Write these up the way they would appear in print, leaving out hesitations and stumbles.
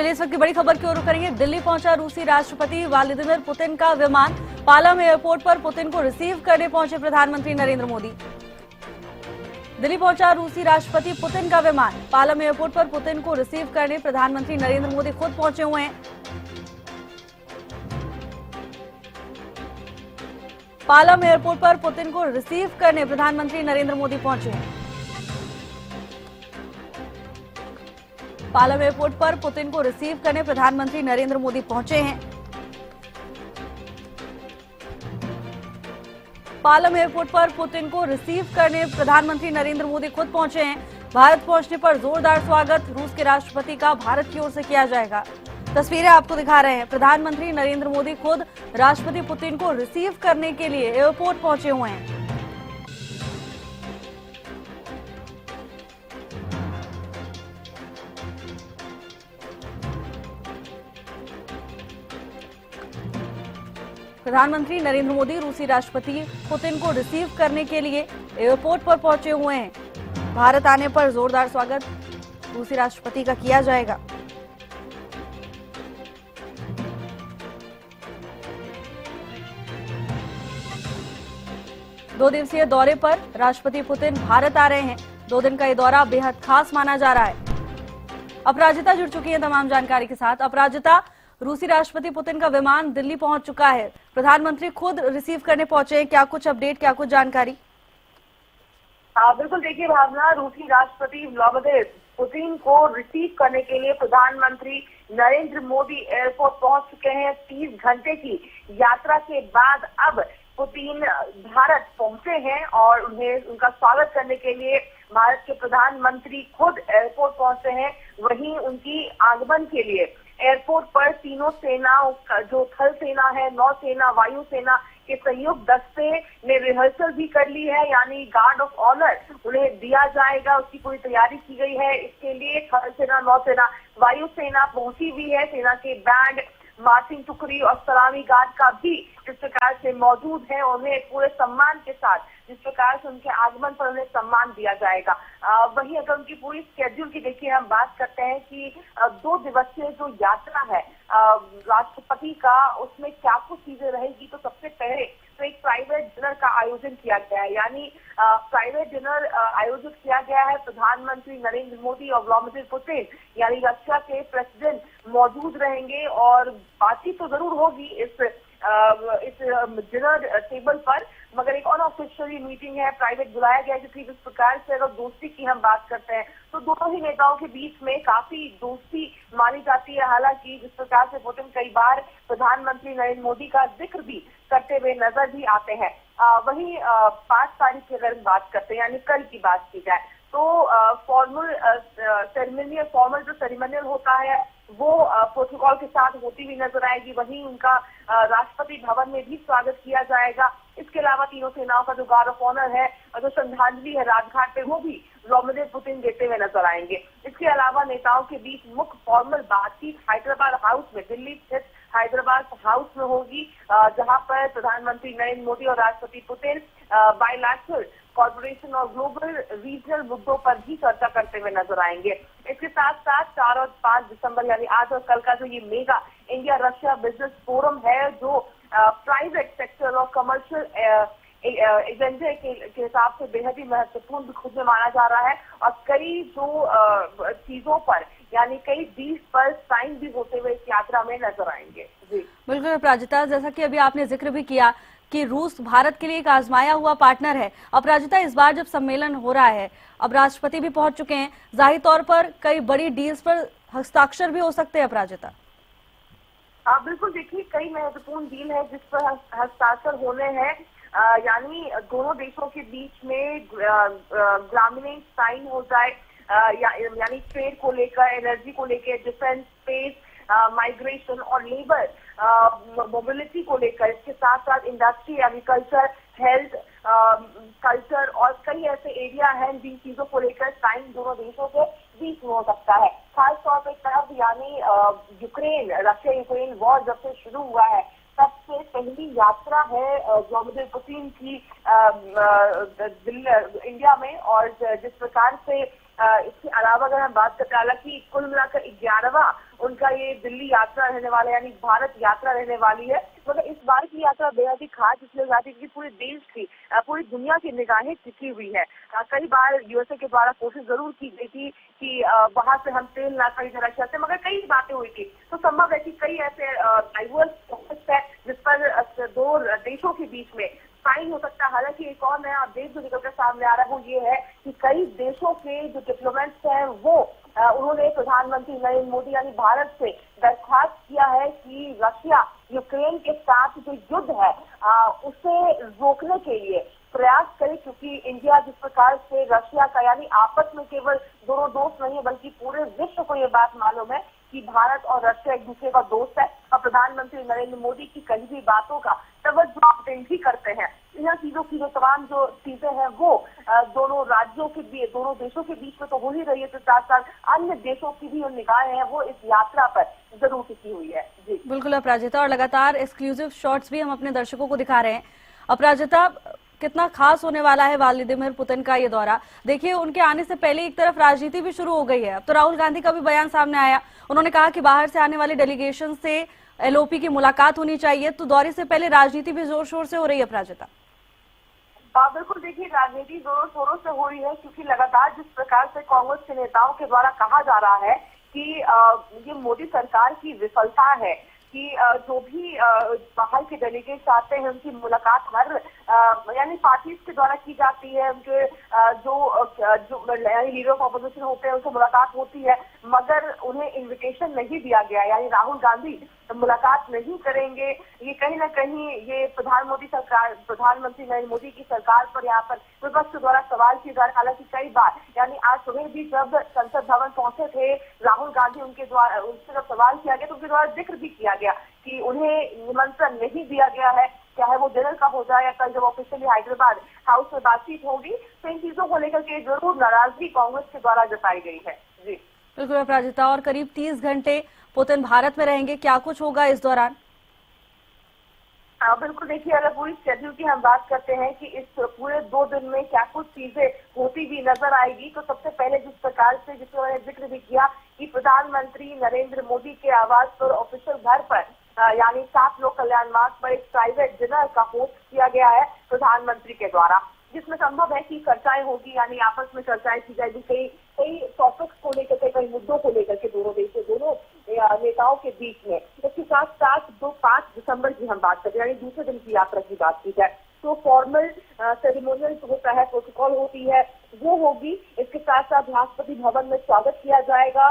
चलिए इस वक्त की बड़ी खबर की ओर करेंगे। दिल्ली पहुंचा रूसी राष्ट्रपति व्लादिमीर पुतिन का विमान। पालम एयरपोर्ट पर पुतिन को रिसीव करने पहुंचे प्रधानमंत्री नरेंद्र मोदी। दिल्ली पहुंचा रूसी राष्ट्रपति पुतिन का विमान। पालम एयरपोर्ट पर पुतिन को रिसीव करने प्रधानमंत्री नरेंद्र मोदी खुद पहुंचे हुए हैं। पालम एयरपोर्ट पर पुतिन को रिसीव करने प्रधानमंत्री नरेंद्र मोदी पहुंचे हैं। पालम एयरपोर्ट पर पुतिन को रिसीव करने प्रधानमंत्री नरेंद्र मोदी पहुंचे हैं। पालम एयरपोर्ट पर पुतिन को रिसीव करने प्रधानमंत्री नरेंद्र मोदी खुद पहुंचे हैं। भारत पहुंचने पर जोरदार स्वागत रूस के राष्ट्रपति का भारत की ओर से किया जाएगा। तस्वीरें आपको दिखा रहे हैं। प्रधानमंत्री नरेंद्र मोदी खुद राष्ट्रपति पुतिन को रिसीव करने के लिए एयरपोर्ट पहुंचे हुए हैं। प्रधानमंत्री नरेंद्र मोदी रूसी राष्ट्रपति पुतिन को रिसीव करने के लिए एयरपोर्ट पर पहुंचे हुए हैं। भारत आने पर जोरदार स्वागत रूसी राष्ट्रपति का किया जाएगा। दो दिवसीय दौरे पर राष्ट्रपति पुतिन भारत आ रहे हैं। 2 दिन का ये दौरा बेहद खास माना जा रहा है। अपराजिता जुड़ चुकी है तमाम जानकारी के साथ। अपराजिता, रूसी राष्ट्रपति पुतिन का विमान दिल्ली पहुंच चुका है। प्रधानमंत्री खुद रिसीव करने पहुंचे हैं। क्या कुछ अपडेट, क्या कुछ जानकारी? बिल्कुल, देखिए भावना, रूसी राष्ट्रपति व्लादिमीर पुतिन को रिसीव करने के लिए प्रधानमंत्री नरेंद्र मोदी एयरपोर्ट पहुंच चुके हैं। 30 घंटे की यात्रा के बाद अब पुतिन भारत पहुंचे हैं और उन्हें उनका स्वागत करने के लिए भारत के प्रधानमंत्री खुद एयरपोर्ट पहुंचे हैं। वहीं उनकी आगमन के लिए एयरपोर्ट पर तीनों सेनाओं का, जो थल सेना है, नौसेना, वायुसेना के संयुक्त दस्ते ने रिहर्सल भी कर ली है, यानी गार्ड ऑफ ऑनर उन्हें दिया जाएगा। उसकी पूरी तैयारी की गई है। इसके लिए थल सेना, नौसेना, वायुसेना पहुंची हुई है। सेना के बैंड, मार्चिंग टुकड़ी और सलामी गार्ड का भी जिस प्रकार से मौजूद है, उन्हें पूरे सम्मान के साथ जिस प्रकार से उनके आगमन पर उन्हें सम्मान दिया जाएगा। वहीं अगर उनकी पूरी स्केड्यूल की देखिए हम बात करते हैं कि 2 दिवसीय जो यात्रा है राष्ट्रपति का, उसमें क्या कुछ चीजें रहेगी। तो सबसे पहले तो एक प्राइवेट डिनर का आयोजन किया गया है, यानी प्राइवेट डिनर आयोजित किया गया है। प्रधानमंत्री नरेंद्र मोदी और व्लादिमीर पुतिन यानी रशिया के प्रेसिडेंट मौजूद रहेंगे और बातचीत तो जरूर होगी इस डिनर टेबल पर, मगर एक अनऑफिशियली मीटिंग है, प्राइवेट बुलाया गया है। क्योंकि जिस प्रकार से अगर दोस्ती की हम बात करते हैं तो दोनों ही नेताओं के बीच में काफी दोस्ती मानी जाती है। हालांकि जिस प्रकार से पुतिन कई बार प्रधानमंत्री नरेंद्र मोदी का जिक्र भी करते हुए नजर भी आते हैं। वहीं 5 तारीख की अगर बात करते हैं, यानी कल की बात की जाए, तो फॉर्मल जो सेरेमनियल होता है वो प्रोटोकॉल के साथ होती हुई नजर आएगी। वहीं उनका राष्ट्रपति भवन में भी स्वागत किया जाएगा। इसके अलावा तीनों सेनाओं का जो गार्ड ऑफ ऑनर है और जो श्रद्धांजलि है राजघाट पे, वो भी व्लादिमीर पुतिन देते हुए नजर आएंगे। इसके अलावा नेताओं के बीच मुख्य फॉर्मल बातचीत हैदराबाद हाउस में, दिल्ली स्थित हैदराबाद हाउस में होगी, जहां पर प्रधानमंत्री नरेंद्र मोदी और राष्ट्रपति पुतिन बायलैटरल कॉर्पोरेशन और ग्लोबल रीजनल मुद्दों पर भी चर्चा करते हुए नजर आएंगे। इसके साथ साथ 4 और 5 दिसंबर यानी आज और कल का जो ये mega India Russia business forum है, जो प्राइवेट सेक्टर और कमर्शियल एजेंडे के हिसाब से बेहद ही महत्वपूर्ण खुद में माना जा रहा है और कई जो चीजों पर यानी कई डील्स पर साइन भी होते हुए इस यात्रा में नजर आएंगे। जी बिल्कुल अपराजिता, जैसा कि अभी आपने जिक्र भी किया कि रूस भारत के लिए एक आजमाया हुआ पार्टनर है। अपराजिता, इस बार जब सम्मेलन हो रहा है, अब राष्ट्रपति भी पहुंच चुके हैं, जाहिर तौर पर कई बड़ी डील्स पर हस्ताक्षर भी हो सकते हैं। अपराजिता, बिल्कुल, देखिए कई महत्वपूर्ण डील है जिस पर हस्ताक्षर होने हैं, यानी दोनों देशों के बीच में ग्रामीण साइन हो जाए, यानी ट्रेड को लेकर, एनर्जी को लेकर, डिफेंस, स्पेस, माइग्रेशन और लेबर मोबिलिटी को लेकर। इसके साथ साथ इंडस्ट्री, एग्रीकल्चर, हेल्थ, कल्चर और कई ऐसे एरिया हैं जिन चीजों को लेकर साइन दोनों देशों के बीच में हो सकता है। खासतौर पर तब यानी रशिया यूक्रेन वॉर जब से शुरू हुआ है सबसे पहली यात्रा है व्लादिमीर पुतिन की इंडिया में, और जिस प्रकार से इसके अलावा अगर हम बात करते हैं, हालांकि कुल मिलाकर 11वां उनका ये दिल्ली यात्रा रहने वाला है, यानी भारत यात्रा रहने वाली है। मगर इस बार की यात्रा बेहद ही खास इसलिए हो जाती है क्योंकि पूरे देश की, पूरी दुनिया की निगाहें टिकी हुई है। कई बार यूएसए के द्वारा कोशिश जरूर की गई थी कि वहां से हम तेल ना खरीदें रशिया से, मगर कई बातें हुई थी। तो संभव है कि कई ऐसे डाइवर्स टॉपिक्स है जिस पर दो देशों के बीच में साइन हो सकता है। हालांकि एक और नया अपडेट जो निकलकर सामने आ रहा है वो ये है कि कई देशों के जो डिप्लोमेट्स हैं वो उन्होंने प्रधानमंत्री नरेंद्र मोदी यानी भारत से दरख्वास्त किया है कि रशिया यूक्रेन के साथ जो युद्ध है उसे रोकने के लिए प्रयास करे, क्योंकि इंडिया जिस प्रकार से रशिया का, यानी आपस में केवल दोनों दोस्त नहीं है बल्कि पूरे विश्व को ये बात मालूम है कि भारत और रशिया एक दूसरे का दोस्त है और प्रधानमंत्री नरेंद्र मोदी की कही हुई बातों का तवज्जो अटेंड भी करते हैं। इन चीजों की जो तमाम जो चीजें हैं वो दोनों राज्यों के बीच, दोनों देशों के बीच में तो हो ही रही है, तो साथ साथ अन्य देशों की भी जो निगाहें हैं वो इस यात्रा पर जरूर टिकी हुई है। जी बिल्कुल अपराजिता, और लगातार एक्सक्लूसिव शॉट्स भी हम अपने दर्शकों को दिखा रहे हैं। अपराजिता, कितना खास होने वाला है व्लादिमीर पुतिन का ये दौरा? देखिए, उनके आने से पहले एक तरफ राजनीति भी शुरू हो गई है। अब तो राहुल गांधी का भी बयान सामने आया, उन्होंने कहा कि बाहर से आने वाली डेलीगेशन से एलओपी की मुलाकात होनी चाहिए। तो दौरे से पहले राजनीति भी जोर शोर से हो रही है अपराजिता। बिल्कुल, देखिए राजनीति जोरों शोरों से हो रही है क्योंकि लगातार जिस प्रकार से कांग्रेस के नेताओं के द्वारा कहा जा रहा है कि ये मोदी सरकार की विफलता है कि जो भी बाहर के डेलीगेट्स आते हैं उनकी मुलाकात हर यानी पार्टीज के द्वारा की जाती है, उनके जो लीडर ऑफ ऑपोजिशन होते हैं उनसे मुलाकात होती है, मगर उन्हें इनविटेशन नहीं दिया गया, यानी राहुल गांधी मुलाकात नहीं करेंगे। ये कहीं ना कहीं ये प्रधानमंत्री नरेंद्र मोदी की सरकार पर यहाँ पर विपक्ष के द्वारा सवाल किए जा रहे। हालांकि कई बार, यानी आज सुबह भी जब संसद भवन पहुंचे थे राहुल गांधी, उनसे जब सवाल किया गया तो उनके द्वारा जिक्र भी किया गया कि उन्हें निमंत्रण नहीं दिया गया है, चाहे वो जनरल का हो जाए या कल जब ऑफिशियली हैदराबाद हाउस में बातचीत होगी। तो इन चीजों को लेकर के जरूर नाराजगी कांग्रेस के द्वारा जताई गई है। जी बिल्कुल अपराजिता, और करीब 30 घंटे पुतिन भारत में रहेंगे, क्या कुछ होगा इस दौरान? बिल्कुल, देखिए अगर पूरी शेड्यूल की हम बात करते हैं कि इस पूरे 2 दिन में क्या कुछ चीजें होती भी नजर आएगी, तो सबसे पहले जिस प्रकार से, जिसको मैंने जिक्र भी किया कि प्रधानमंत्री नरेंद्र मोदी के आवास पर ऑफिशियल घर पर यानी 7 लोक कल्याण मार्ग पर एक प्राइवेट डिनर का होस्ट किया गया है प्रधानमंत्री के द्वारा, जिसमें संभव है कि चर्चाएं होगी, यानी आपस में चर्चाएं की जाएगी कई टॉपिक्स को लेकर के, कई मुद्दों को लेकर के दोनों नेताओं के बीच में। इसके साथ साथ 5 दिसंबर की हम बात करें, यानी दूसरे दिन की यात्रा की बात की जाए तो फॉर्मल सेरेमोनियल होता है, प्रोटोकॉल होती है, वो होगी। इसके साथ साथ राष्ट्रपति भवन में स्वागत किया जाएगा,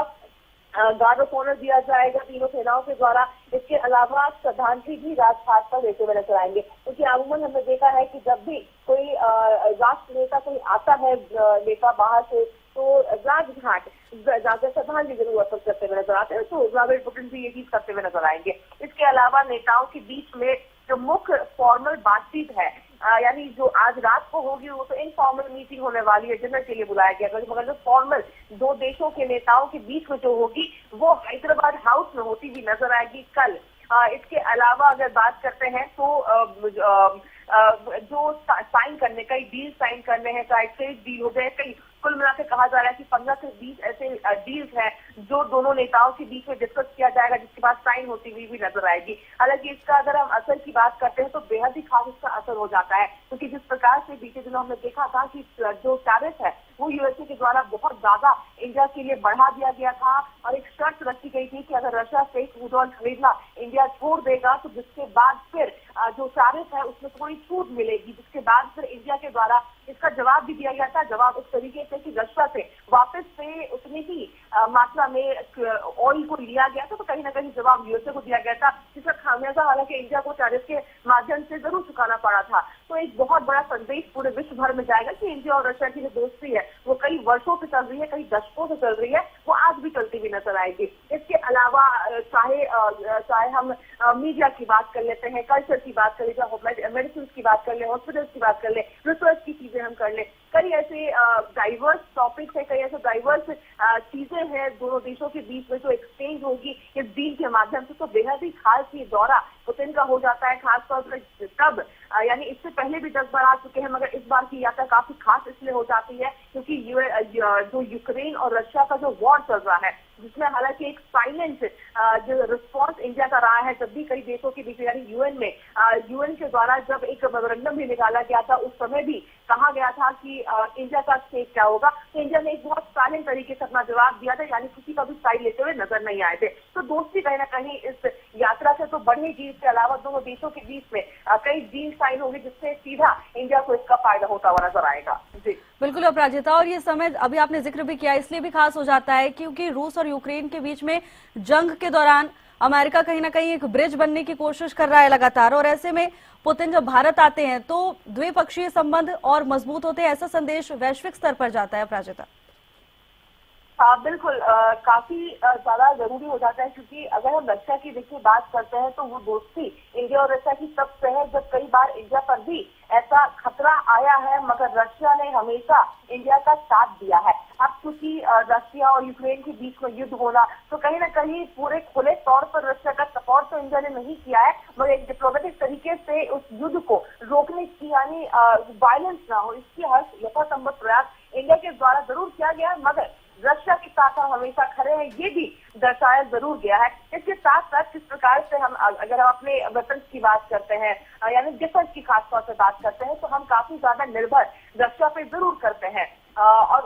गार्ड ऑफ ऑनर दिया जाएगा तीनों सेनाओं के द्वारा। इसके अलावा श्रद्धांजलि भी राजघाट पर देते हुए नजर आएंगे, क्योंकि अमूमन हमने देखा है कि जब भी कोई राष्ट्र नेता कोई आता है नेता बाहर से, तो राजघाट जाकर श्रद्धांजलि जरूर अर्पित करते हुए नजर आते हैं। तो व्लादिमीर पुतिन भी ये चीज करते हुए नजर आएंगे। इसके अलावा नेताओं के बीच में जो मुख्य फॉर्मल बातचीत है, यानी जो आज रात को होगी, वो तो इनफॉर्मल मीटिंग होने वाली है, डिनर के लिए बुलाया गया, मगर जो फॉर्मल 2 देशों के नेताओं के बीच में जो होगी वो हैदराबाद हाउस में होती हुई नजर आएगी कल। इसके अलावा अगर बात करते हैं तो जो साइन करने, कई डील साइन करने हैं, चाहे ट्रेड डील हो गए, कई कुल मिलाकर कहा जा रहा है कि 15 से 20 ऐसे डील्स हैं जो दोनों नेताओं के बीच में डिस्कस किया जाएगा, जिसके बाद साइन होती हुई भी नजर आएगी। हालांकि इसका अगर हम असर की बात करते हैं तो बेहद ही खास इसका असर हो जाता है, क्योंकि जिस प्रकार से बीते दिनों हमने देखा था कि जो टैरिफ है वो यूएसए के द्वारा बहुत ज्यादा इंडिया के लिए बढ़ा दिया गया था और एक शर्त रखी गई थी कि अगर रशिया से क्रूड ऑयल खरीदना इंडिया छोड़ देगा तो जिसके बाद फिर जो टैरिफ है उसमें थोड़ी छूट मिलेगी, जिसके बाद फिर इंडिया के द्वारा इसका जवाब भी दिया गया था। जवाब इस तरीके से कि रशिया से वापस से उतनी ही मात्रा में ऑयल को लिया गया था, तो कहीं ना कहीं जवाब यूएसए को दिया गया था, जिसका खामियाजा हालांकि इंडिया को टैरिफ के माध्यम से जरूर चुकाना पड़ा था। तो एक बहुत बड़ा संदेश पूरे विश्व भर में जाएगा कि इंडिया और रशिया की जो दोस्ती है वो कई वर्षों से चल रही है, कई दशकों से चल रही है, वो आज भी चलती हुई नजर आएगी। इसके अलावा चाहे हम मीडिया की बात कर लेते हैं, कल्चर की बात कर लेते, मेडिसिन की बात कर ले, हॉस्पिटल्स की बात कर ले, रिसर्च की चीजें हम कर ले, कई ऐसे डाइवर्स टॉपिक्स है, कई ऐसे डाइवर्स चीजें हैं दोनों देशों के बीच में जो एक्सचेंज होगी इस डील के माध्यम से। तो बेहद ही खास ये दौरा पुतिन का हो जाता है, खासतौर पर तब यानी इससे पहले भी 10 बार आ चुके हैं, मगर इस बार की यात्रा काफी खास इसलिए हो जाती है क्योंकि जो यूक्रेन और रशिया का जो वॉर चल रहा है, जिसमें हालांकि एक साइलेंट जो रिस्पॉन्स इंडिया का रहा है, जब भी कई देशों के बीच यानी यूएन के द्वारा जब एक मेमोरेंडम भी निकाला गया था, उस समय भी कहा गया था कि इंडिया का स्टेक क्या होगा। तो इंडिया ने एक बहुत साइलेंट तरीके से अपना जवाब दिया था, यानी किसी का भी साइड लेते हुए नजर नहीं आए थे। तो दोस्ती कहीं ना कहीं इस यात्रा से तो बढ़ेगी, इसके अलावा दोनों देशों के बीच में कई डील साइन होगी जिससे सीधा इंडिया को इसका फायदा होता हुआ नजर आएगा। जी बिल्कुल अपराजिता, और ये समय अभी आपने जिक्र भी किया इसलिए भी खास हो जाता है क्योंकि रूस और यूक्रेन के बीच में जंग के दौरान अमेरिका कहीं ना कहीं एक ब्रिज बनने की कोशिश कर रहा है लगातार, और ऐसे में पुतिन जब भारत आते हैं तो द्विपक्षीय संबंध और मजबूत होते हैं, ऐसा संदेश वैश्विक स्तर पर जाता है अपराजिता। हाँ बिल्कुल, काफी ज्यादा जरूरी हो जाता है क्योंकि अगर हम रशिया की देखिए बात करते हैं तो वो दोस्ती इंडिया और रशिया की तब से है जब कई बार इंडिया पर भी ऐसा खतरा आया है, मगर रशिया ने हमेशा इंडिया का साथ दिया है। अब क्योंकि रशिया और यूक्रेन के बीच में युद्ध होना, तो कहीं ना कहीं पूरे खुले तौर पर रशिया का सपोर्ट तो इंडिया ने नहीं किया है, मगर एक डिप्लोमेटिक तरीके से उस युद्ध को रोकने की यानी वायलेंस ना हो इसकी हर यथासंभव प्रयास इंडिया के द्वारा जरूर किया गया, मगर रशिया के साथ हम हमेशा खड़े हैं ये भी दर्शाया जरूर गया है। इसके साथ साथ किस प्रकार से हम अगर हम अपने वेपन्स की बात करते हैं यानी डिफेंस की खासतौर से बात करते हैं तो हम काफी ज्यादा निर्भर रशिया पे जरूर करते हैं, और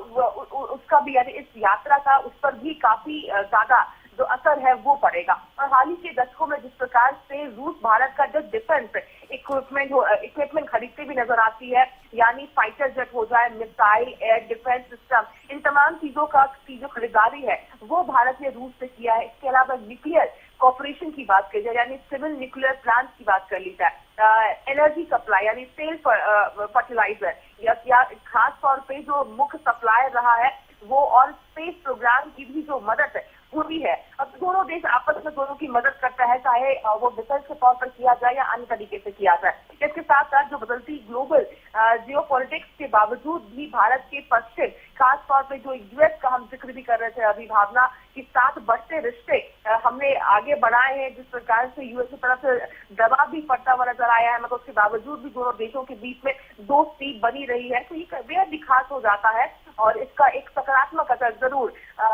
उसका भी यानी इस यात्रा का उस पर भी काफी ज्यादा जो असर है वो पड़ेगा। और हाल ही के दशकों में जिस प्रकार से रूस भारत का जो डिफेंस इक्विपमेंट खरीदते भी नजर आती है, यानी फाइटर जेट हो जाए, मिसाइल, एयर डिफेंस सिस्टम, इन तमाम चीजों की जो खरीदारी है वो भारत ने रूस से किया है। इसके अलावा न्यूक्लियर कॉर्पोरेशन की बात की जाए यानी सिविल न्यूक्लियर प्लांट की बात कर ली जाए, एनर्जी सप्लाई यानी सेल फर्टिलाइजर या खास तौर पे जो मुख्य सप्लायर रहा है वो, और स्पेस प्रोग्राम की भी जो मदद है पूरी है। अब दोनों देश आपस में दोनों की मदद करता है, चाहे वो डिफेंस के तौर पर किया जाए या अन्य तरीके से किया जाए। इसके साथ साथ जो बदलती ग्लोबल जियोपॉलिटिक्स के बावजूद भी भारत के पश्चिम खास तौर पे जो यूएस का हम जिक्र भी कर रहे थे अभी, भावना के साथ बढ़ते रिश्ते हमने आगे बढ़ाए हैं, जिस प्रकार से यूएस की तरफ से दबाव भी पड़ता हुआ नजर आया है, मगर उसके बावजूद भी दोनों देशों के बीच में दोस्ती बनी रही है। तो ये बेहद खास हो जाता है और इसका एक सकारात्मक असर जरूर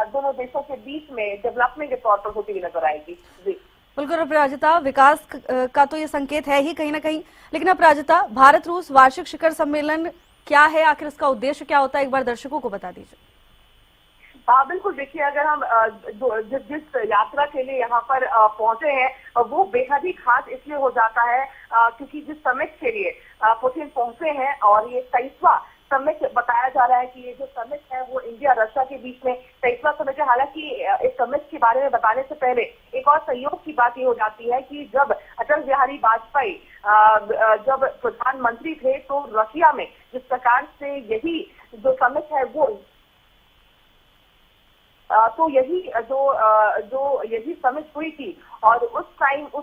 दोनों देशों के बीच में डेवलपमेंट के तौर पर होती हुई नजर आएगी। जी बिल्कुल अपराजिता, विकास का तो ये संकेत है ही कहीं ना कहीं, लेकिन अपराजिता भारत रूस वार्षिक शिखर सम्मेलन क्या है, आखिर इसका उद्देश्य क्या होता है, एक बार दर्शकों को बता दीजिए। हाँ बिल्कुल, देखिए अगर हम जिस यात्रा के लिए यहाँ पर पहुंचे हैं वो बेहद ही खास इसलिए हो जाता है क्योंकि जिस समिट के लिए पुतिन पहुंचे हैं, और ये 23वां समिट बताया जा रहा है कि ये जो समिट है वो इंडिया रशिया के बीच में 23वां समिट है। हालांकि इस समिट के बारे में बताने से पहले एक और सहयोग की बात ये हो जाती है कि जब अटल बिहारी वाजपेयी जब प्रधानमंत्री थे तो रशिया में जिस प्रकार से यही जो समिट है वो तो यही समिट हुई थी, और उस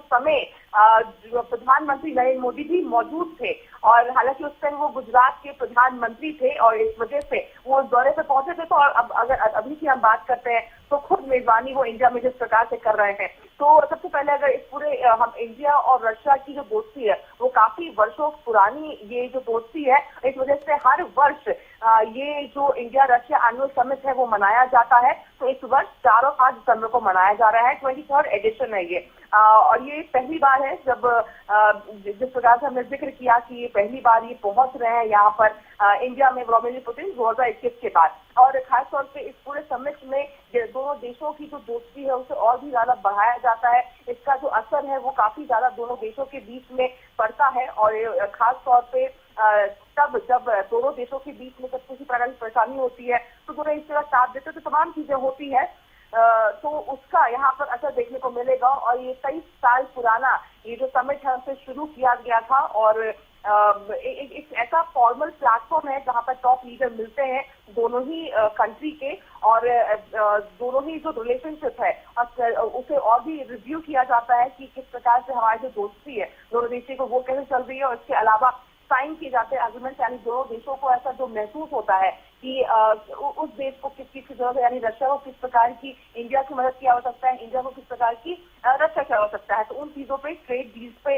समय प्रधानमंत्री नरेंद्र मोदी भी मौजूद थे, और हालांकि उस टाइम वो गुजरात के प्रधानमंत्री थे और इस वजह से वो उस दौरे पे पहुंचे थे। तो अब अगर अभी की हम बात करते हैं तो खुद मेजबानी वो इंडिया में जिस प्रकार से कर रहे हैं, तो सबसे पहले अगर इस पूरे हम इंडिया और रशिया की जो दोस्ती है वो काफी वर्षों पुरानी ये जो दोस्ती है, इस वजह से हर वर्ष ये जो इंडिया रशिया एनुअल समिट है वो मनाया जाता है। तो इस वर्ष 4 और 5 दिसंबर को मनाया जा रहा है, 23rd एडिशन है ये, और ये पहली बार है जब जिस प्रकार से हमने जिक्र किया कि ये पहली बार ये पहुंच रहे हैं यहाँ पर इंडिया में व्लादिमीर पुतिन 2021 के बाद, और खासतौर पे इस पूरे समिट में दोनों देशों की जो दोस्ती है उसे और भी ज्यादा बढ़ाया जाता है। इसका जो असर है वो काफी ज्यादा दोनों देशों के बीच में पड़ता है, और खास तौर पे तब जब दोनों देशों के बीच में जब किसी प्रकार की परेशानी होती है तो दोनों इस तरह साथ देते, तो तमाम चीजें होती है, तो उसका यहाँ पर असर देखने को मिलेगा। और ये 23 साल पुराना ये जो समिट है उसे शुरू किया गया था, और एक ऐसा फॉर्मल प्लेटफॉर्म है जहां पर टॉप लीडर मिलते हैं दोनों ही कंट्री के, और दोनों ही जो रिलेशनशिप है उसे और भी रिव्यू किया जाता है कि किस प्रकार से हमारी जो दोस्ती है दोनों देशों को वो कैसे चल रही है, और इसके अलावा साइन किए जाते हैं एग्रीमेंट, यानी दोनों देशों को ऐसा जो महसूस होता है कि उस देश को किस चीज की जरूरत है, यानी रशिया को किस प्रकार की इंडिया की मदद की आवश्यकता है, इंडिया को किस प्रकार की रशिया की आवश्यकता है, तो उन चीजों पे ट्रेड डील्स पे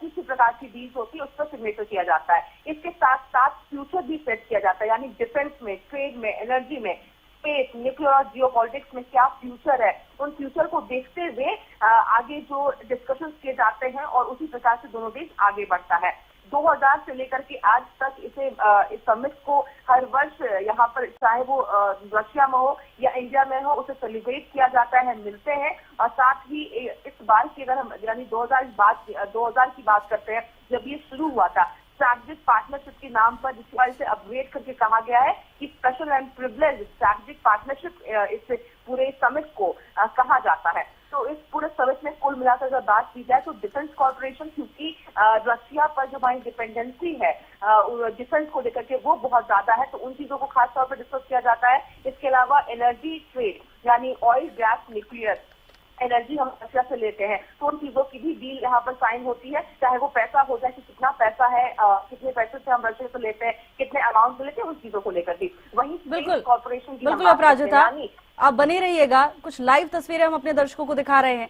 किस प्रकार की डील्स होती है उस पर सिग्नेचर किया जाता है। इसके साथ साथ फ्यूचर भी सेट किया जाता है, यानी डिफेंस में, ट्रेड में, एनर्जी में, स्पेस, न्यूक्लियर और जियोपॉलिटिक्स में क्या फ्यूचर है, उन फ्यूचर को देखते हुए आगे जो डिस्कशन किए जाते हैं और उसी प्रकार से दोनों देश आगे बढ़ता है। 2000 से लेकर के आज तक इस समिट को हर वर्ष यहाँ पर चाहे वो रशिया में हो या इंडिया में हो उसे सेलिब्रेट किया जाता है, मिलते हैं। और साथ ही इस बार की अगर हम यानी 2000 की बात करते हैं, जब ये शुरू हुआ था स्ट्रैटेजिक पार्टनरशिप के नाम पर, जिसकी वजह से अपग्रेड करके कहा गया है कि special and privilege strategic partnership इस पूरे समिट को कहा जाता है। तो इस पूरे समिट में कुल मिलाकर अगर बात की जाए तो डिफेंस कॉर्पोरेशन, क्योंकि रशिया पर जो हमारी डिपेंडेंसी है डिफेंस को लेकर के वो बहुत ज्यादा है, तो उन चीजों को खास तौर पर डिस्कस किया जाता है। इसके अलावा एनर्जी ट्रेड, यानी ऑयल, गैस, न्यूक्लियर एनर्जी हम रशिया से लेते हैं, तो उन चीजों की भी डील यहाँ पर साइन होती है, चाहे वो पैसा हो जाए कि कितना पैसा है, कितने पैसे से हम रशिया से लेते हैं, कितने अमाउंट में लेते हैं, उन चीजों को लेकर भी। वहीं बिल्कुल कॉर्पोरेशन की बिल्कुल अपराजिता, आप बने रहिएगा, कुछ लाइव तस्वीरें हम अपने दर्शकों को दिखा रहे हैं।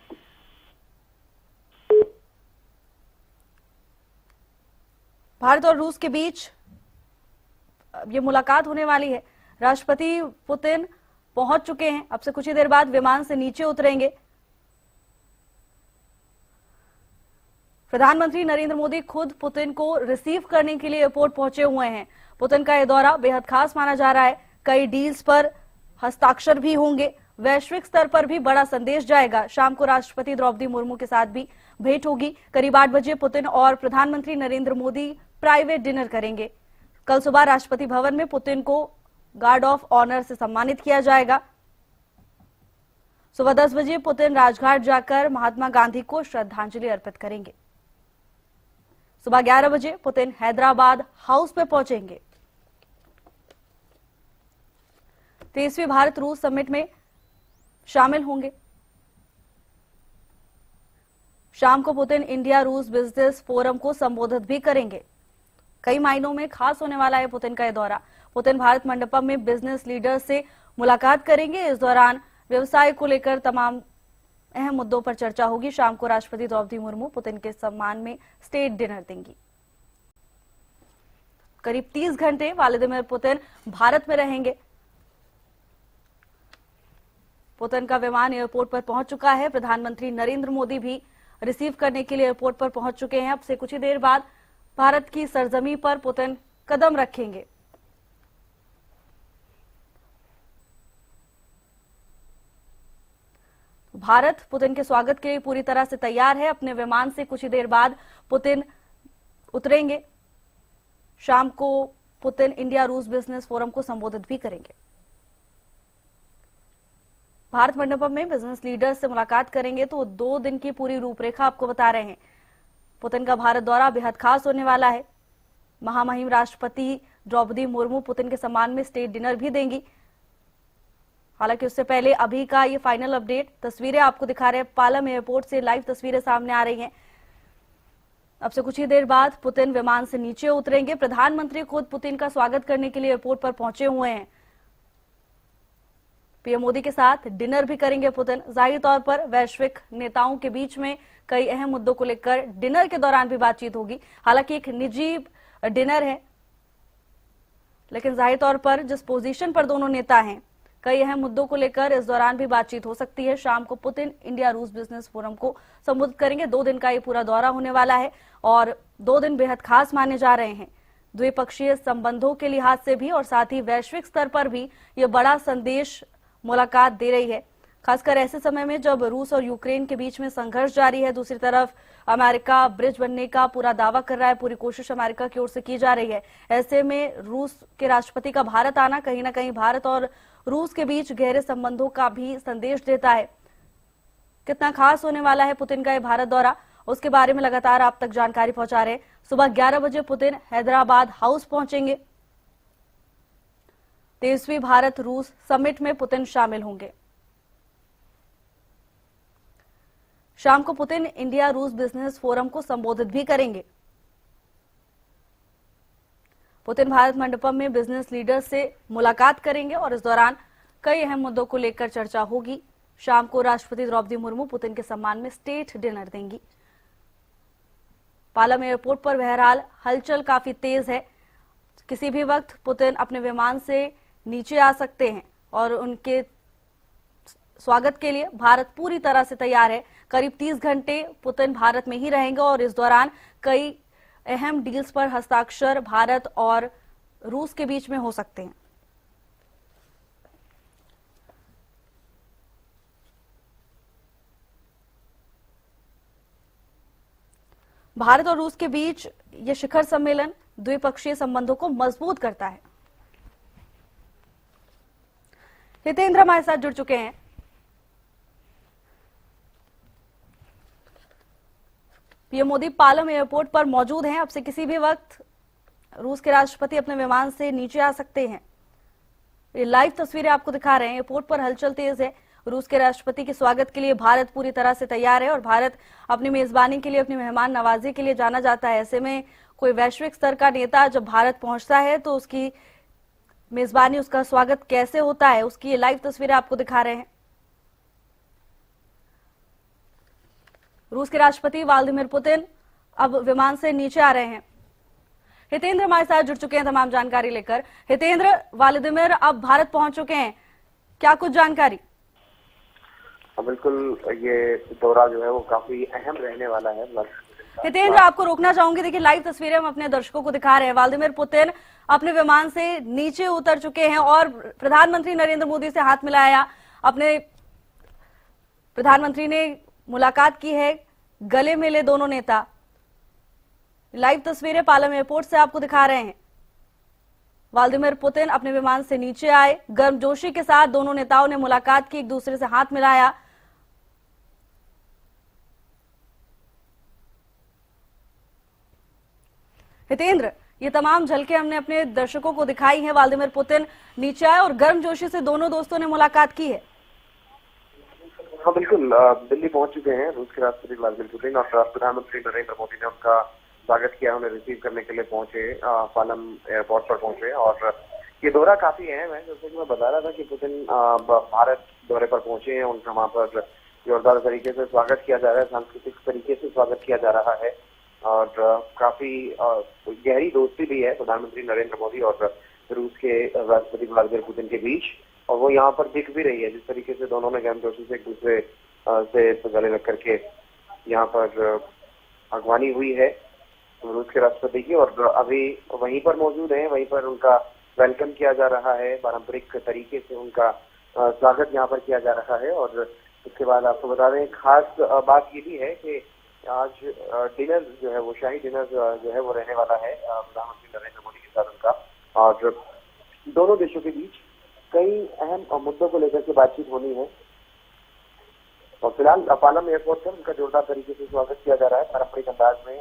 भारत और रूस के बीच ये मुलाकात होने वाली है। राष्ट्रपति पुतिन पहुंच चुके हैं, अब से कुछ ही देर बाद विमान से नीचे उतरेंगे। प्रधानमंत्री नरेंद्र मोदी खुद पुतिन को रिसीव करने के लिए एयरपोर्ट पहुंचे हुए हैं। पुतिन का यह दौरा बेहद खास माना जा रहा है, कई डील्स पर हस्ताक्षर भी होंगे, वैश्विक स्तर पर भी बड़ा संदेश जाएगा। शाम को राष्ट्रपति द्रौपदी मुर्मू के साथ भी भेंट होगी। करीब 8 बजे पुतिन और प्रधानमंत्री नरेंद्र मोदी प्राइवेट डिनर करेंगे। कल सुबह राष्ट्रपति भवन में पुतिन को गार्ड ऑफ ऑनर से सम्मानित किया जाएगा। सुबह 10 बजे पुतिन राजघाट जाकर महात्मा गांधी को श्रद्धांजलि अर्पित करेंगे। सुबह 11 बजे पुतिन हैदराबाद हाउस में पहुंचेंगे। 23वीं भारत रूस समिट में शामिल होंगे। शाम को पुतिन इंडिया रूस बिजनेस फोरम को संबोधित भी करेंगे। कई मायनों में खास होने वाला है पुतिन का यह दौरा। पुतिन भारत मंडपम में बिजनेस लीडर्स से मुलाकात करेंगे। इस दौरान व्यवसाय को लेकर तमाम अहम मुद्दों पर चर्चा होगी। शाम को राष्ट्रपति द्रौपदी मुर्मू पुतिन के सम्मान में स्टेट डिनर देंगी। करीब 30 घंटे व्लादिमीर पुतिन भारत में रहेंगे। पुतिन का विमान एयरपोर्ट पर पहुंच चुका है। प्रधानमंत्री नरेंद्र मोदी भी रिसीव करने के लिए एयरपोर्ट पर पहुंच चुके हैं। अब से कुछ ही देर बाद भारत की सरजमी पर पुतिन कदम रखेंगे। भारत पुतिन के स्वागत के लिए पूरी तरह से तैयार है। अपने विमान से कुछ ही देर बाद पुतिन उतरेंगे। शाम को पुतिन इंडिया रूस बिजनेस फोरम को संबोधित भी करेंगे। भारत मंडपम में बिजनेस लीडर्स से मुलाकात करेंगे। तो 2 दिन की पूरी रूपरेखा आपको बता रहे हैं। पुतिन का भारत दौरा बेहद खास होने वाला है। महामहिम राष्ट्रपति द्रौपदी मुर्मू पुतिन के सम्मान में स्टेट डिनर भी देंगी। हालांकि उससे पहले अभी का ये फाइनल अपडेट तस्वीरें आपको दिखा रहे हैं। पालम एयरपोर्ट से लाइव तस्वीरें सामने आ रही हैं। अब से कुछ ही देर बाद पुतिन विमान से नीचे उतरेंगे। प्रधानमंत्री खुद पुतिन का स्वागत करने के लिए एयरपोर्ट पर पहुंचे हुए हैं। पीएम मोदी के साथ डिनर भी करेंगे पुतिन। जाहिर तौर पर वैश्विक नेताओं के बीच में कई अहम मुद्दों को लेकर डिनर के दौरान भी बातचीत होगी। हालांकि एक निजी डिनर है, लेकिन जाहिर तौर पर जिस पोजीशन पर दोनों नेता हैं, कई अहम मुद्दों को लेकर इस दौरान भी बातचीत हो सकती है। शाम को पुतिन इंडिया रूस बिजनेस फोरम को संबोधित करेंगे। 2 दिन का ये पूरा दौरा होने वाला है और 2 दिन बेहद खास माने जा रहे हैं। द्विपक्षीय संबंधों के लिहाज से भी और साथ ही वैश्विक स्तर पर भी ये बड़ा संदेश मुलाकात दे रही है, खासकर ऐसे समय में जब रूस और यूक्रेन के बीच में संघर्ष जारी है। दूसरी तरफ अमेरिका ब्रिज बनने का पूरा दावा कर रहा है, पूरी कोशिश अमेरिका की ओर से की जा रही है। ऐसे में रूस के राष्ट्रपति का भारत आना कहीं ना कहीं भारत और रूस के बीच गहरे संबंधों का भी संदेश देता है। कितना खास होने वाला है पुतिन का यह भारत दौरा उसके बारे में लगातार आप तक जानकारी पहुंचा रहे हैं। सुबह 11 बजे पुतिन हैदराबाद हाउस पहुंचेंगे। 23वीं भारत रूस समिट में पुतिन शामिल होंगे। शाम को पुतिन इंडिया रूस बिजनेस फोरम को संबोधित भी करेंगे। पुतिन भारत मंडपम में बिजनेस लीडर से मुलाकात करेंगे और इस दौरान कई अहम मुद्दों को लेकर चर्चा होगी। शाम को राष्ट्रपति द्रौपदी मुर्मू पुतिन के सम्मान में स्टेट डिनर देंगी। पालम एयरपोर्ट पर बहरहाल हलचल काफी तेज है। किसी भी वक्त पुतिन अपने विमान से नीचे आ सकते हैं और उनके स्वागत के लिए भारत पूरी तरह से तैयार है। करीब 30 घंटे पुतिन भारत में ही रहेंगे और इस दौरान कई अहम डील्स पर हस्ताक्षर भारत और रूस के बीच में हो सकते हैं। भारत और रूस के बीच यह शिखर सम्मेलन द्विपक्षीय संबंधों को मजबूत करता है। हितेंद्र हमारे साथ जुड़ चुके हैं। पीएम मोदी पालम एयरपोर्ट पर मौजूद हैं। अब से किसी भी वक्त रूस के राष्ट्रपति अपने विमान से नीचे आ सकते हैं। ये लाइव तस्वीरें आपको दिखा रहे हैं। एयरपोर्ट पर हलचल तेज है। रूस के राष्ट्रपति के स्वागत के लिए भारत पूरी तरह से तैयार है और भारत अपनी मेजबानी के लिए, अपनी मेहमान नवाजी के लिए जाना जाता है। ऐसे में कोई वैश्विक स्तर का नेता जब भारत पहुंचता है तो उसकी मेजबानी, उसका स्वागत कैसे होता है, उसकी ये लाइव तस्वीरें आपको दिखा रहे हैं। रूस के राष्ट्रपति व्लादिमीर पुतिन अब विमान से नीचे आ रहे हैं। हितेंद्र हमारे साथ जुड़ चुके हैं तमाम जानकारी लेकर। हितेंद्र, व्लादिमीर अब भारत पहुंच चुके हैं, क्या कुछ जानकारी? बिल्कुल, ये दौरा जो है वो काफी अहम रहने वाला है। हितेंद्र, आपको रोकना चाहूंगी। देखिए, लाइव तस्वीरें हम अपने दर्शकों को दिखा रहे हैं। व्लादिमीर पुतिन अपने विमान से नीचे उतर चुके हैं और प्रधानमंत्री नरेंद्र मोदी से हाथ मिलाया। अपने प्रधानमंत्री ने मुलाकात की है, गले मिले दोनों नेता। लाइव तस्वीरें पालम एयरपोर्ट से आपको दिखा रहे हैं। व्लादिमीर पुतिन अपने विमान से नीचे आए, गर्मजोशी के साथ दोनों नेताओं ने मुलाकात की, एक दूसरे से हाथ मिलाया। हितेंद्र, ये तमाम झलकें हमने अपने दर्शकों को दिखाई हैं। व्लादिमीर पुतिन नीचे आए और गर्मजोशी से दोनों दोस्तों ने मुलाकात की है। हाँ बिल्कुल, दिल्ली पहुंच चुके हैं रूस के राष्ट्रपति व्लादिमीर पुतिन और प्रधानमंत्री नरेंद्र मोदी ने उनका स्वागत किया, उन्हें रिसीव करने के लिए पहुंचे, पालम एयरपोर्ट पर पहुंचे। और ये दौरा काफी अहम है। जैसे कि मैं बता रहा था कि पुतिन भारत दौरे पर पहुंचे हैं, उनका वहां पर जोरदार तरीके से स्वागत किया जा रहा है, सांस्कृतिक तरीके से स्वागत किया जा रहा है और काफी गहरी दोस्ती भी है प्रधानमंत्री नरेंद्र मोदी और रूस के राष्ट्रपति व्लादिमीर पुतिन के बीच। और वो यहाँ पर दिख भी रही है, जिस तरीके से दोनों ने गर्मजोशी से एक दूसरे से गले लग करके यहाँ पर अगवानी हुई है रूस के राष्ट्रपति की। और अभी वहीं पर मौजूद हैं, वहीं पर उनका वेलकम किया जा रहा है, पारंपरिक तरीके से उनका स्वागत यहाँ पर किया जा रहा है। और इसके बाद आपको बता दें, खास बात ये भी है कि आज डिनर जो है वो शाही डिनर जो है वो रहने वाला है प्रधानमंत्री नरेंद्र मोदी के साथ उनका। और दोनों देशों के बीच कई अहम मुद्दों को लेकर के बातचीत होनी है। और फिलहाल पालम एयरपोर्ट पर उनका जोरदार तरीके से स्वागत किया जा रहा है पारंपरिक अंदाज में।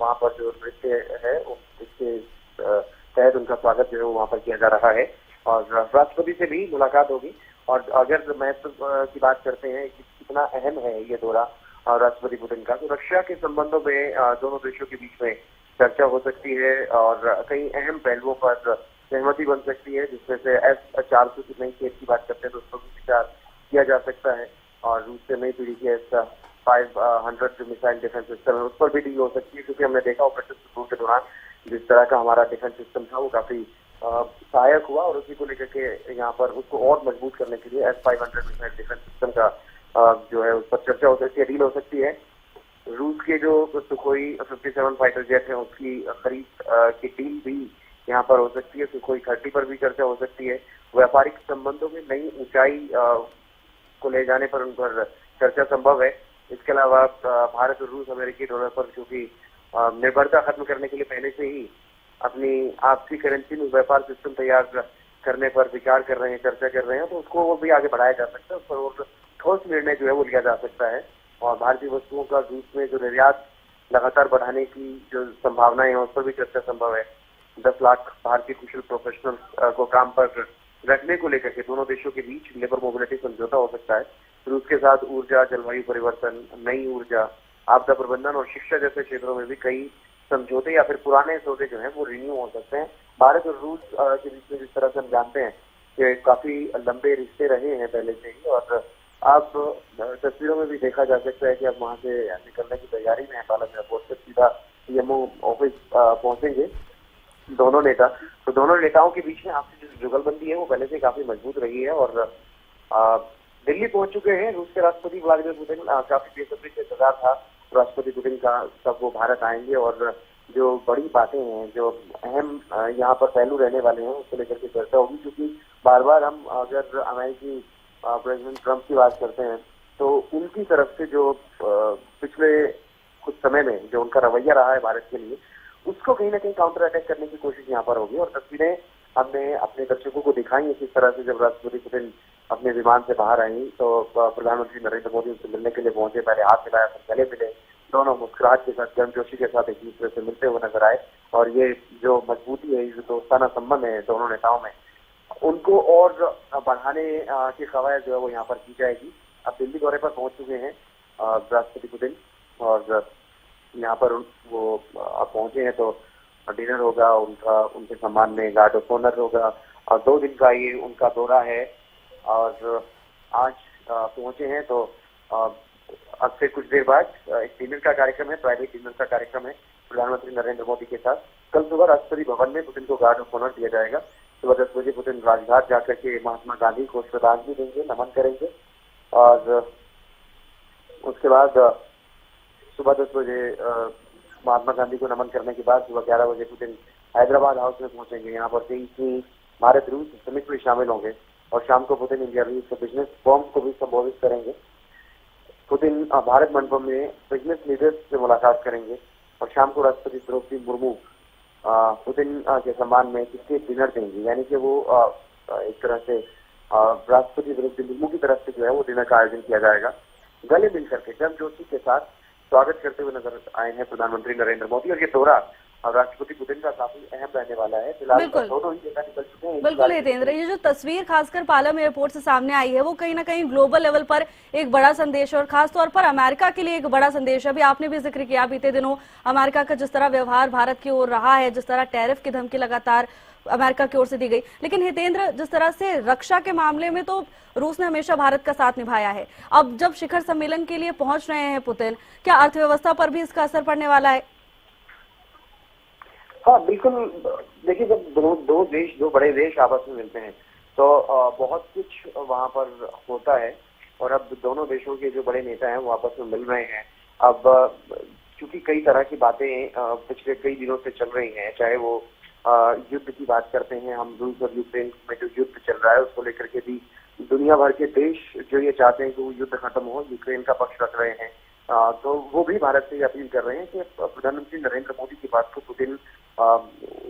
वहाँ पर जो नृत्य है इसके तहत उनका स्वागत जो है वो वहाँ पर किया जा रहा है और राष्ट्रपति से भी मुलाकात होगी। और अगर महत्व की बात करते हैं कि कितना अहम है ये दौरा राष्ट्रपति पुतिन का, तो रक्षा के संबंधों में दोनों देशों के बीच में चर्चा हो सकती है और कई अहम पहलुओं पर सहमति बन सकती है, जिसमें से S-400 की नई खेप की बात करते हैं तो उसको भी विचार किया जा सकता है। और रूस से नई पीढ़ी की S-500 जो मिसाइल डिफेंस सिस्टम है उस पर भी डील हो सकती है, क्योंकि हमने देखा ऑपरेशन सिंदूर के दौरान जिस तरह का हमारा डिफेंस सिस्टम था वो काफी सहायक हुआ और उसी को लेकर के यहाँ पर उसको और मजबूत करने के लिए S-500 मिसाइल डिफेंस सिस्टम का जो है उस पर चर्चा हो सकती है, डील हो सकती है। रूस के जो सुखोई 57 फाइटर जेट है उसकी खरीद की डील भी यहाँ पर हो सकती है। सुखोई 30 पर भी चर्चा हो सकती है। व्यापारिक संबंधों में नई ऊंचाई को ले जाने पर उन पर चर्चा संभव है। इसके अलावा भारत और रूस अमेरिकी डॉलर पर क्योंकि निर्भरता खत्म करने के लिए पहले से ही अपनी आपसी करेंसी में व्यापार सिस्टम तैयार करने पर विचार कर रहे हैं, चर्चा कर रहे हैं, तो उसको वो भी आगे बढ़ाया जा सकता है, उस पर और ठोस निर्णय जो है वो लिया जा सकता है। और भारतीय वस्तुओं का रूस में जो निर्यात लगातार बढ़ाने की जो संभावनाएं हैं उस पर भी चर्चा संभव है। 10 लाख भारतीय कुशल प्रोफेशनल को काम पर रखने को लेकर के दोनों देशों के बीच लेबर मोबिलिटी समझौता हो सकता है। रूस के साथ ऊर्जा, जलवायु परिवर्तन, नई ऊर्जा, आपदा प्रबंधन और शिक्षा जैसे क्षेत्रों में भी कई समझौते या फिर पुराने सौदे जो है वो रिन्यू हो सकते हैं। भारत और रूस के बीच में जिस तरह से हम जानते हैं कि काफी लंबे रिश्ते रहे हैं पहले से ही, और अब तस्वीरों में भी देखा जा सकता है कि अब वहां से निकलने की तैयारी में है। पालम एयरपोर्ट से सीधा सीएमओ ऑफिस पहुंचेंगे दोनों नेता। तो दोनों नेताओं के बीच में आपसी जो जुगलबंदी है वो पहले से काफी मजबूत रही है और दिल्ली पहुंच चुके हैं रूस के राष्ट्रपति व्लादिमीर पुतिन। काफी बेसब्री से इंतजार था राष्ट्रपति पुतिन का कब वो भारत आएंगे और जो बड़ी बातें हैं, जो अहम यहाँ पर पहलू रहने वाले हैं उसको लेकर के चर्चा होगी। क्योंकि बार बार हम अगर अमेरिकी प्रेसिडेंट ट्रंप की बात करते हैं तो उनकी तरफ से जो पिछले कुछ समय में जो उनका रवैया रहा है भारत के लिए, उसको कहीं ना कहीं काउंटर अटैक करने की कोशिश यहाँ पर होगी। और तस्वीरें हमने अपने दर्शकों को दिखाई है किस तरह से जब राष्ट्रपति पुतिन अपने विमान से बाहर आई तो प्रधानमंत्री नरेंद्र मोदी उनसे मिलने के लिए पहुंचे। पहले हाथ मिलाया, फिर गले मिले। दोनों मुस्कुराहट के साथ, गर्मजोशी के साथ एक दूसरे से मिलते हुए नजर आए और ये जो मजबूती है, जो दोस्ताना संबंध है दोनों नेताओं में, उनको और बढ़ाने की कवायद जो है वो यहाँ पर की जाएगी। अब दिल्ली दौरे पर पहुंच चुके हैं राष्ट्रपति पुतिन और यहाँ पर वो पहुंचे हैं तो डिनर होगा उनके सम्मान में, गार्ड ऑफ ऑनर होगा और 2 दिन का ये उनका दौरा है। और आज पहुंचे हैं तो अब से कुछ देर बाद एक डिनर का कार्यक्रम है, प्राइवेट डिनर का कार्यक्रम है प्रधानमंत्री नरेंद्र मोदी के साथ। कल सुबह राष्ट्रपति भवन में पुतिन को गार्ड ऑफ ऑनर दिया जाएगा। सुबह 10 बजे पुतिन राजघाट जाकर के महात्मा गांधी को श्रद्धांजलि देंगे, नमन करेंगे और उसके बाद सुबह 10 बजे महात्मा गांधी को नमन करने के बाद सुबह 11 बजे पुतिन हैदराबाद हाउस में पहुंचेंगे। यहाँ पर 23 भारत रूस समिट में शामिल होंगे और शाम को पुतिन इंडिया रूस के बिजनेस फॉर्म को भी संबोधित करेंगे। पुतिन भारत मंडपम में बिजनेस लीडर्स से मुलाकात करेंगे और शाम को राष्ट्रपति द्रौपदी मुर्मू पुतिन के सम्मान में किसके डिनर देंगी, यानी कि वो एक तरह से राष्ट्रपति द्रौपदी मुर्मू की तरफ से जो है वो डिनर का आयोजन किया जाएगा। गले मिलकर के गर्मजोशी के साथ स्वागत करते हुए नजर आए हैं प्रधानमंत्री नरेंद्र मोदी। और ये दौरा राष्ट्रपति पुतिन का काफी अहम रहने वाला है। फिलहाल दोनों ही नेता निकल चुके हैं। बिल्कुल हितेंद्र, ये जो तस्वीर खासकर पालम एयरपोर्ट से सामने आई है वो कहीं ना कहीं ग्लोबल लेवल पर एक बड़ा संदेश है और खासतौर पर अमेरिका के लिए एक बड़ा संदेश है। अभी आपने भी जिक्र किया बीते दिनों अमेरिका का जिस तरह व्यवहार भारत की ओर रहा है, जिस तरह टैरिफ की धमकी लगातार अमेरिका की ओर से दी गई, लेकिन हितेंद्र जिस तरह से रक्षा के मामले में तो रूस ने हमेशा भारत का साथ निभाया है। अब जब शिखर सम्मेलन के लिए पहुंच रहे हैं पुतिन, क्या अर्थव्यवस्था पर भी इसका असर पड़ने वाला है? हाँ बिल्कुल, देखिए जब दो बड़े देश आपस में मिलते हैं तो बहुत कुछ वहां पर होता है और अब दोनों देशों के जो बड़े नेता हैं वो आपस में मिल रहे हैं। अब क्योंकि कई तरह की बातें पिछले कई दिनों से चल रही हैं, चाहे वो युद्ध की बात करते हैं हम, रूस और यूक्रेन में जो युद्ध चल रहा है उसको लेकर के भी दुनिया भर के देश जो ये चाहते हैं कि वो युद्ध खत्म हो, यूक्रेन का पक्ष रख रहे हैं। तो वो भी भारत से अपील कर रहे हैं कि प्रधानमंत्री नरेंद्र मोदी की बात को पुतिन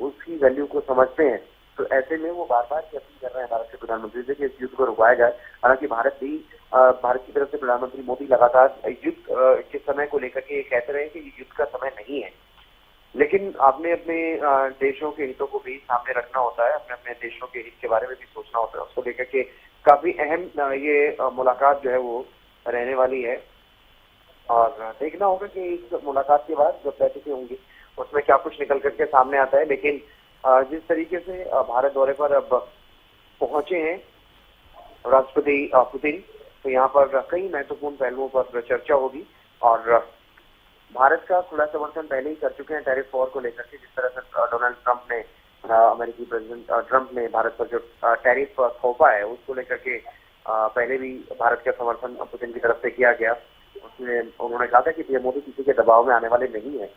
उसकी वैल्यू को समझते हैं। तो ऐसे में वो बार बार अपील कर रहे हैं भारत के प्रधानमंत्री से कि इस युद्ध को रुकवाया जाए। हालांकि भारत की तरफ से प्रधानमंत्री मोदी लगातार युद्ध के समय को लेकर के कहते रहे कि ये युद्ध का समय नहीं है, लेकिन आपने अपने देशों के हितों को भी सामने रखना होता है, अपने अपने देशों के हित के बारे में भी सोचना होता है। उसको लेकर के काफी अहम ये मुलाकात जो है वो रहने वाली है और देखना होगा कि इस मुलाकात के बाद जो बैठकें होंगी उसमें क्या कुछ निकल करके सामने आता है। लेकिन जिस तरीके से भारत दौरे पर अब पहुंचे हैं राष्ट्रपति पुतिन, तो यहाँ पर कई महत्वपूर्ण पहलुओं पर चर्चा होगी और भारत का खुला समर्थन पहले ही कर चुके हैं टैरिफ वॉर को लेकर के। जिस तरह से डोनाल्ड ट्रंप ने, अमेरिकी प्रेसिडेंट ट्रंप ने भारत पर जो टैरिफ थोपा है उसको लेकर के पहले भी भारत का समर्थन पुतिन की तरफ से किया गया। उसमें उन्होंने कहा था कि पीएम मोदी किसी के दबाव में आने वाले नहीं है।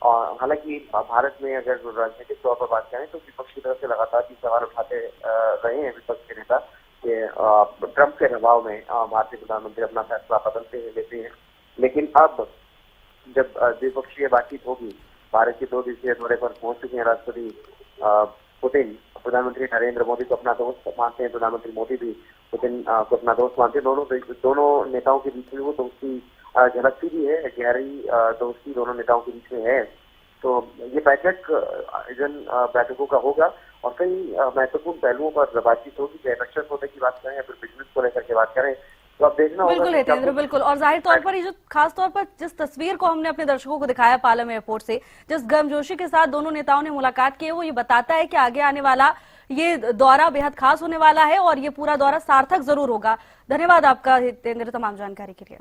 और हालांकि भारत में अगर राजनीतिक तौर पर बात करें तो विपक्ष की तरफ से लगातार ये सवाल उठाते रहे हैं विपक्ष के नेता कि ट्रंप के दबाव में भारतीय प्रधानमंत्री अपना फैसला बदलते लेते हैं। लेकिन अब जब द्विपक्षीय बातचीत होगी, भारत के 2 दिवसीय दौरे पर पहुंच चुके हैं राष्ट्रपति पुतिन, प्रधानमंत्री नरेंद्र मोदी को अपना दोस्त मानते हैं, प्रधानमंत्री मोदी भी पुतिन को अपना दोस्त मानते हैं। दोनों नेताओं के बीच में वो दोस्ती झलकती भी है, गहरी दोस्ती दोनों नेताओं के बीच में है। तो ये बैठक जन बैठकों का होगा और कई महत्वपूर्ण पहलुओं पर बातचीत होगी, चाहे रक्षा सौदे की बात करें या फिर बिजनेस को लेकर के बात करें। तो अब देखना होगा। बिल्कुल हितेंद्र, बिल्कुल। और जाहिर तौर पर ये जो खास तौर पर जिस तस्वीर को हमने अपने दर्शकों को दिखाया पालम एयरपोर्ट से, जिस गर्मजोशी के साथ दोनों नेताओं ने मुलाकात की है, वो ये बताता है कि आगे आने वाला ये दौरा बेहद खास होने वाला है और ये पूरा दौरा सार्थक जरूर होगा। धन्यवाद आपका हितेंद्र तमाम जानकारी के लिए।